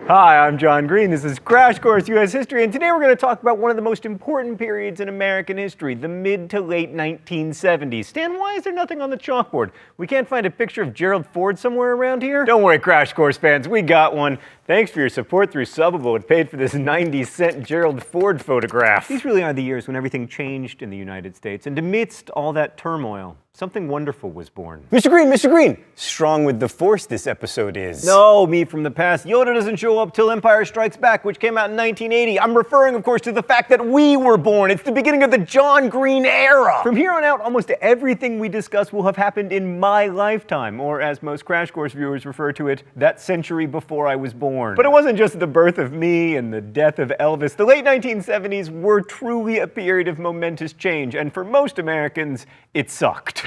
Hi, I'm John Green. This is Crash Course U.S. History, and today we're going to talk about one of the most important periods in American history, the mid to late 1970s. Stan, why is there nothing on the chalkboard? We can't find a picture of Gerald Ford somewhere around here? Don't worry, Crash Course fans, we got one. Thanks for your support through Subbable. It paid for this 90-cent Gerald Ford photograph. These really are the years when everything changed in the United States, and amidst all that turmoil, something wonderful was born. Mr. Green! Strong with the Force this episode is. No, me from the past. Yoda doesn't show up till Empire Strikes Back, which came out in 1980. I'm referring, of course, to the fact that we were born. It's the beginning of the John Green era. From here on out, almost everything we discuss will have happened in my lifetime, or as most Crash Course viewers refer to it, that century before I was born. But it wasn't just the birth of me and the death of Elvis. The late 1970s were truly a period of momentous change, and for most Americans, it sucked.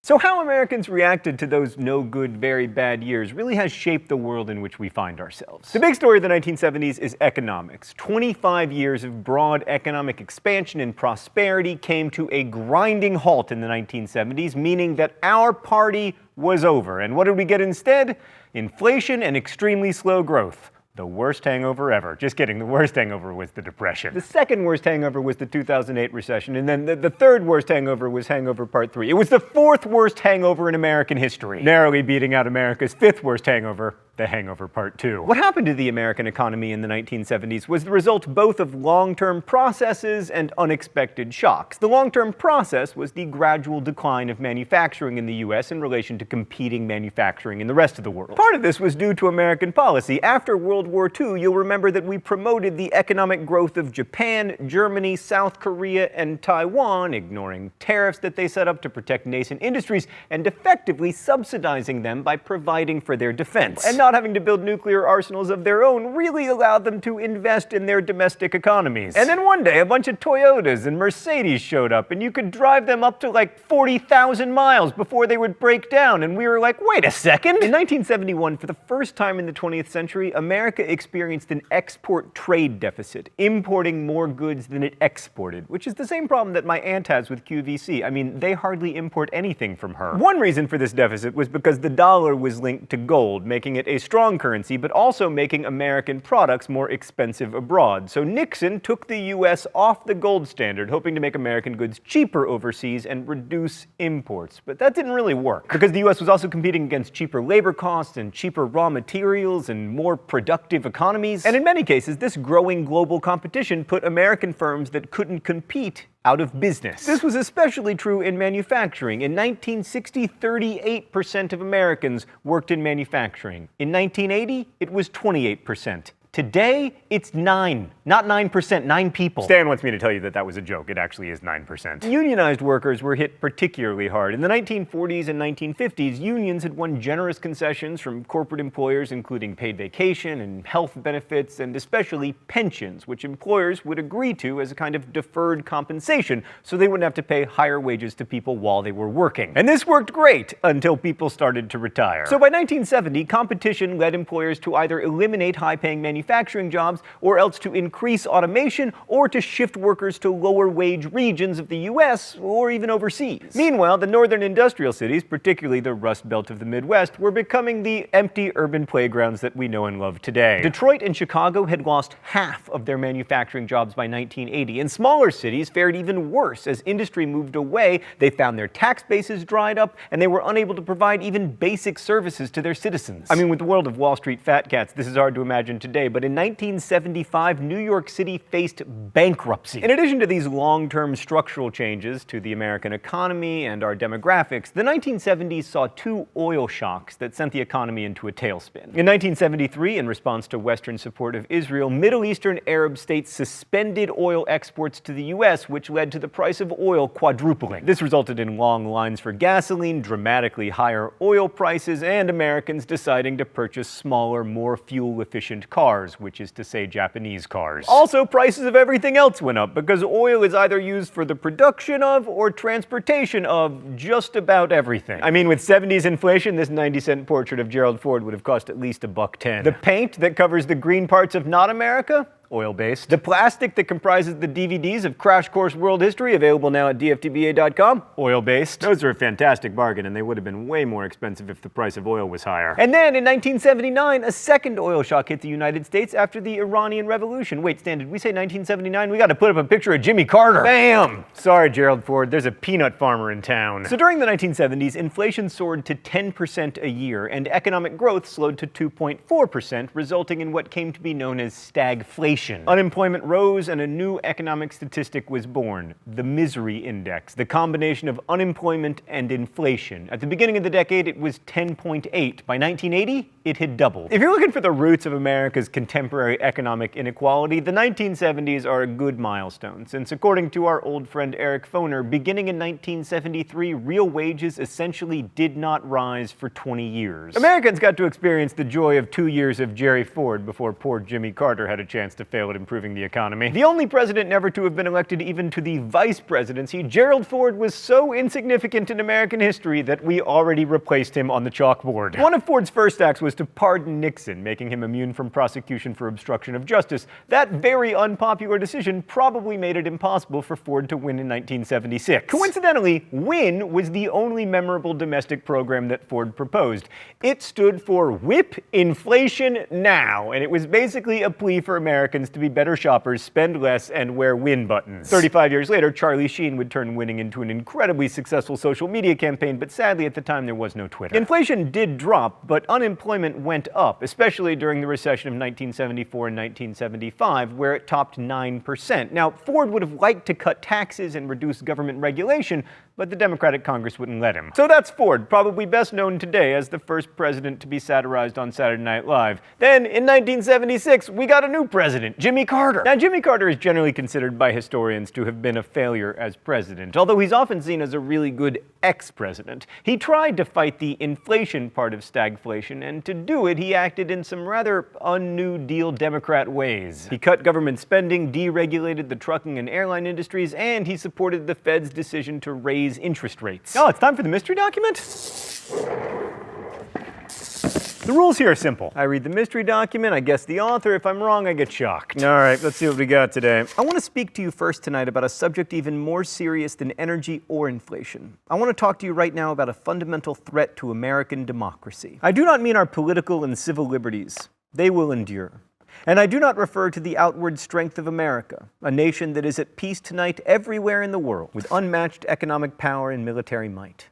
So how Americans reacted to those no good, very bad years really has shaped the world in which we find ourselves. The big story of the 1970s is economics. 25 years of broad economic expansion and prosperity came to a grinding halt in the 1970s, meaning that our party was over. And what did we get instead? Inflation and extremely slow growth. The worst hangover ever. Just kidding, the worst hangover was the Depression. The second worst hangover was the 2008 recession, and then the third worst hangover was Hangover Part 3. It was the fourth worst hangover in American history, narrowly beating out America's fifth worst hangover, the Hangover Part 2. What happened to the American economy in the 1970s was the result both of long-term processes and unexpected shocks. The long-term process was the gradual decline of manufacturing in the US in relation to competing manufacturing in the rest of the world. Part of this was due to American policy. After World War II, you'll remember that we promoted the economic growth of Japan, Germany, South Korea, and Taiwan, ignoring tariffs that they set up to protect nascent industries and effectively subsidizing them by providing for their defense. And not having to build nuclear arsenals of their own really allowed them to invest in their domestic economies. And then one day, a bunch of Toyotas and Mercedes showed up, and you could drive them up to like 40,000 miles before they would break down, and we were like, wait a second! In 1971, for the first time in the 20th century, America experienced an export trade deficit, importing more goods than it exported, which is the same problem that my aunt has with QVC. I mean, they hardly import anything from her. One reason for this deficit was because the dollar was linked to gold, making it a strong currency, but also making American products more expensive abroad. So Nixon took the US off the gold standard, hoping to make American goods cheaper overseas and reduce imports. But that didn't really work, because the US was also competing against cheaper labor costs and cheaper raw materials and more productive economies. And in many cases, this growing global competition put American firms that couldn't compete out of business. This was especially true in manufacturing. In 1960, 38% of Americans worked in manufacturing. In 1980, it was 28%. Today, it's 9. Not 9%, 9 people. Stan wants me to tell you that that was a joke. It actually is 9%. Unionized workers were hit particularly hard. In the 1940s and 1950s, unions had won generous concessions from corporate employers, including paid vacation and health benefits, and especially pensions, which employers would agree to as a kind of deferred compensation, so they wouldn't have to pay higher wages to people while they were working. And this worked great until people started to retire. So by 1970, competition led employers to either eliminate high-paying manufacturing jobs, or else to increase automation, or to shift workers to lower-wage regions of the US, or even overseas. Meanwhile, the northern industrial cities, particularly the Rust Belt of the Midwest, were becoming the empty urban playgrounds that we know and love today. Detroit and Chicago had lost half of their manufacturing jobs by 1980, and smaller cities fared even worse. As industry moved away, they found their tax bases dried up, and they were unable to provide even basic services to their citizens. I mean, with the world of Wall Street fat cats, this is hard to imagine today, but in 1975, New York City faced bankruptcy. In addition to these long-term structural changes to the American economy and our demographics, the 1970s saw two oil shocks that sent the economy into a tailspin. In 1973, in response to Western support of Israel, Middle Eastern Arab states suspended oil exports to the US, which led to the price of oil quadrupling. This resulted in long lines for gasoline, dramatically higher oil prices, and Americans deciding to purchase smaller, more fuel-efficient cars, which is to say Japanese cars. Also, prices of everything else went up because oil is either used for the production of or transportation of just about everything. I mean, with 70s inflation, this 90-cent portrait of Gerald Ford would have cost at least $1.10. The paint that covers the green parts of not America? Oil-based. The plastic that comprises the DVDs of Crash Course World History, available now at dftba.com. Oil-based. Those are a fantastic bargain, and they would have been way more expensive if the price of oil was higher. And then in 1979, a second oil shock hit the United States after the Iranian Revolution. Wait, Stan, did we say 1979? We got to put up a picture of Jimmy Carter. Bam! Sorry, Gerald Ford, there's a peanut farmer in town. So during the 1970s, inflation soared to 10% a year, and economic growth slowed to 2.4%, resulting in what came to be known as stagflation. Unemployment rose and a new economic statistic was born, the misery index, the combination of unemployment and inflation. At the beginning of the decade, it was 10.8. By 1980, it had doubled. If you're looking for the roots of America's contemporary economic inequality, the 1970s are a good milestone, since according to our old friend Eric Foner, beginning in 1973, real wages essentially did not rise for 20 years. Americans got to experience the joy of 2 years of Jerry Ford before poor Jimmy Carter had a chance to fail at improving the economy. The only president never to have been elected even to the vice presidency, Gerald Ford was so insignificant in American history that we already replaced him on the chalkboard. One of Ford's first acts was to pardon Nixon, making him immune from prosecution for obstruction of justice. That very unpopular decision probably made it impossible for Ford to win in 1976. Coincidentally, WIN was the only memorable domestic program that Ford proposed. It stood for Whip Inflation Now, and it was basically a plea for Americans to be better shoppers, spend less, and wear WIN buttons. 35 years later, Charlie Sheen would turn winning into an incredibly successful social media campaign, but sadly at the time there was no Twitter. Inflation did drop, but unemployment went up, especially during the recession of 1974 and 1975, where it topped 9%. Now, Ford would have liked to cut taxes and reduce government regulation, but the Democratic Congress wouldn't let him. So that's Ford, probably best known today as the first president to be satirized on Saturday Night Live. Then, in 1976, we got a new president, Jimmy Carter. Now, Jimmy Carter is generally considered by historians to have been a failure as president, although he's often seen as a really good ex-president. He tried to fight the inflation part of stagflation, and to do it, he acted in some rather un-New Deal Democrat ways. He cut government spending, deregulated the trucking and airline industries, and he supported the Fed's decision to raise interest rates. Oh, it's time for the mystery document? The rules here are simple. I read the mystery document, I guess the author. If I'm wrong, I get shocked. All right, let's see what we got today. I want to speak to you first tonight about a subject even more serious than energy or inflation. I want to talk to you right now about a fundamental threat to American democracy. I do not mean our political and civil liberties. They will endure. And I do not refer to the outward strength of America, a nation that is at peace tonight everywhere in the world, with unmatched economic power and military might.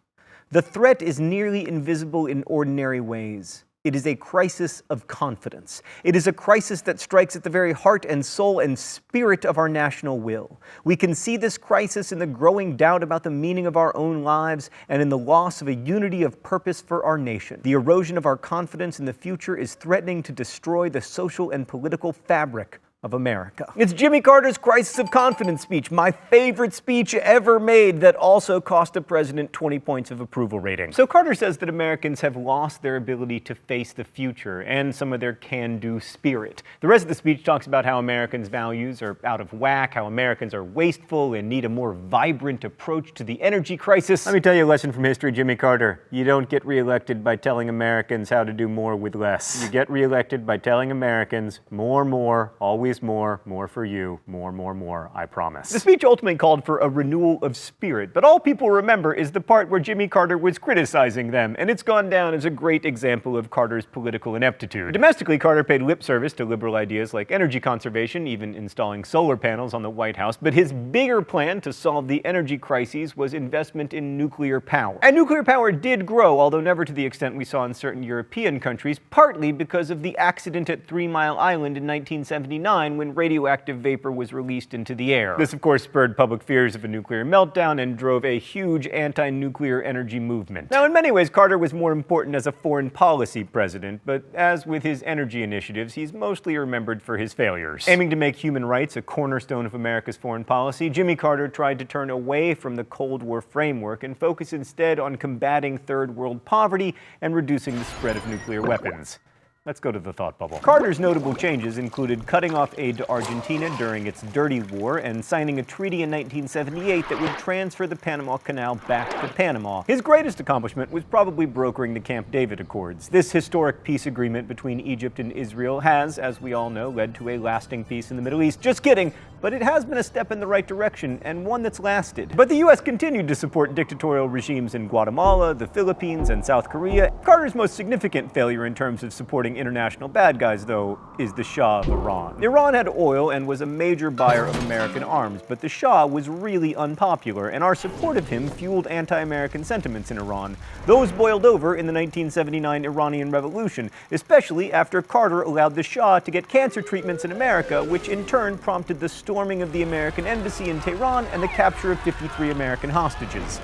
The threat is nearly invisible in ordinary ways. It is a crisis of confidence. It is a crisis that strikes at the very heart and soul and spirit of our national will. We can see this crisis in the growing doubt about the meaning of our own lives and in the loss of a unity of purpose for our nation. The erosion of our confidence in the future is threatening to destroy the social and political fabric of America. It's Jimmy Carter's Crisis of Confidence speech, my favorite speech ever made that also cost the president 20 points of approval rating. So Carter says that Americans have lost their ability to face the future and some of their can-do spirit. The rest of the speech talks about how Americans' values are out of whack, how Americans are wasteful and need a more vibrant approach to the energy crisis. Let me tell you a lesson from history, Jimmy Carter. You don't get reelected by telling Americans how to do more with less. You get reelected by telling Americans more, always more for you, more, I promise. The speech ultimately called for a renewal of spirit, but all people remember is the part where Jimmy Carter was criticizing them, and it's gone down as a great example of Carter's political ineptitude. Domestically, Carter paid lip service to liberal ideas like energy conservation, even installing solar panels on the White House, but his bigger plan to solve the energy crises was investment in nuclear power. And nuclear power did grow, although never to the extent we saw in certain European countries, partly because of the accident at 3 Mile Island in 1979 when radioactive vapor was released into the air. This, of course, spurred public fears of a nuclear meltdown and drove a huge anti-nuclear energy movement. Now, in many ways, Carter was more important as a foreign policy president, but as with his energy initiatives, he's mostly remembered for his failures. Aiming to make human rights a cornerstone of America's foreign policy, Jimmy Carter tried to turn away from the Cold War framework and focus instead on combating third world poverty and reducing the spread of nuclear weapons. Let's go to the thought bubble. Carter's notable changes included cutting off aid to Argentina during its dirty war and signing a treaty in 1978 that would transfer the Panama Canal back to Panama. His greatest accomplishment was probably brokering the Camp David Accords. This historic peace agreement between Egypt and Israel has, as we all know, led to a lasting peace in the Middle East. Just kidding, but it has been a step in the right direction and one that's lasted. But the U.S. continued to support dictatorial regimes in Guatemala, the Philippines, and South Korea. Carter's most significant failure in terms of supporting international bad guys, though, is the Shah of Iran. Iran had oil and was a major buyer of American arms, but the Shah was really unpopular, and our support of him fueled anti-American sentiments in Iran. Those boiled over in the 1979 Iranian Revolution, especially after Carter allowed the Shah to get cancer treatments in America, which in turn prompted the storming of the American embassy in Tehran and the capture of 53 American hostages.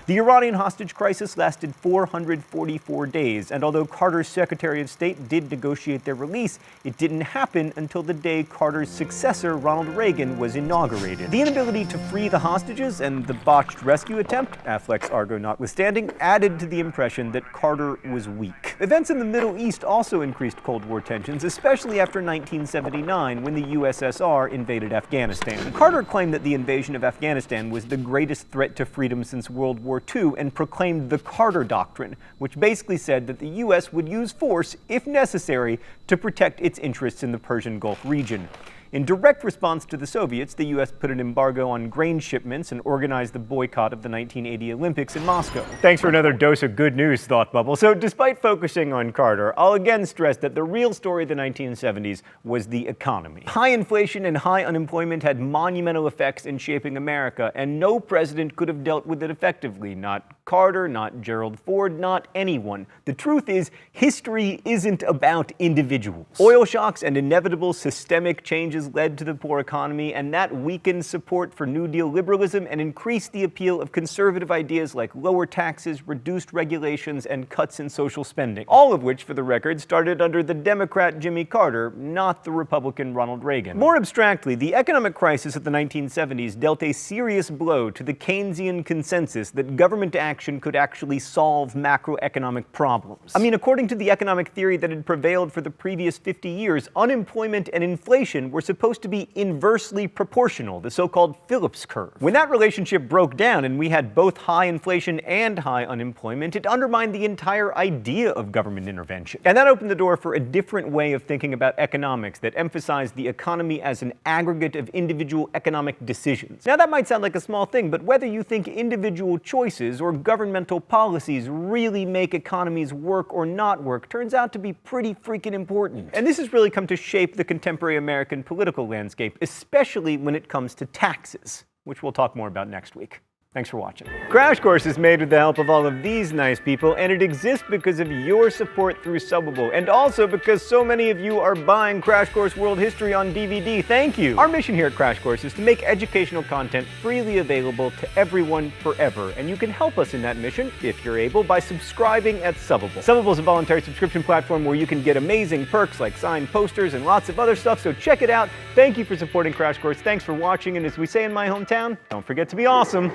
The Iranian hostage crisis lasted 444 days, and although Carter's Secretary of State did negotiate their release, it didn't happen until the day Carter's successor, Ronald Reagan, was inaugurated. The inability to free the hostages and the botched rescue attempt, Affleck's Argo notwithstanding, added to the impression that Carter was weak. Events in the Middle East also increased Cold War tensions, especially after 1979, when the USSR invaded Afghanistan. Carter claimed that the invasion of Afghanistan was the greatest threat to freedom since World War II and proclaimed the Carter Doctrine, which basically said that the U.S. would use force, if necessary, to protect its interests in the Persian Gulf region. In direct response to the Soviets, the U.S. put an embargo on grain shipments and organized the boycott of the 1980 Olympics in Moscow. Thanks for another dose of good news, Thought Bubble. So despite focusing on Carter, I'll again stress that the real story of the 1970s was the economy. High inflation and high unemployment had monumental effects in shaping America, and no president could have dealt with it effectively. Not Carter, not Gerald Ford, not anyone. The truth is, history isn't about individuals. Oil shocks and inevitable systemic changes led to the poor economy, and that weakened support for New Deal liberalism and increased the appeal of conservative ideas like lower taxes, reduced regulations, and cuts in social spending. All of which, for the record, started under the Democrat Jimmy Carter, not the Republican Ronald Reagan. More abstractly, the economic crisis of the 1970s dealt a serious blow to the Keynesian consensus that government action could actually solve macroeconomic problems. I mean, according to the economic theory that had prevailed for the previous 50 years, unemployment and inflation were supposed to be inversely proportional, the so-called Phillips curve. When that relationship broke down and we had both high inflation and high unemployment, it undermined the entire idea of government intervention. And that opened the door for a different way of thinking about economics that emphasized the economy as an aggregate of individual economic decisions. Now that might sound like a small thing, but whether you think individual choices or governmental policies really make economies work or not work turns out to be pretty freaking important. And this has really come to shape the contemporary American political landscape, especially when it comes to taxes, which we'll talk more about next week. Thanks for watching. Crash Course is made with the help of all of these nice people, and it exists because of your support through Subbable, and also because so many of you are buying Crash Course World History on DVD. Thank you! Our mission here at Crash Course is to make educational content freely available to everyone forever, and you can help us in that mission, if you're able, by subscribing at Subbable. Subbable is a voluntary subscription platform where you can get amazing perks like signed posters and lots of other stuff, so check it out. Thank you for supporting Crash Course, thanks for watching, and as we say in my hometown, don't forget to be awesome.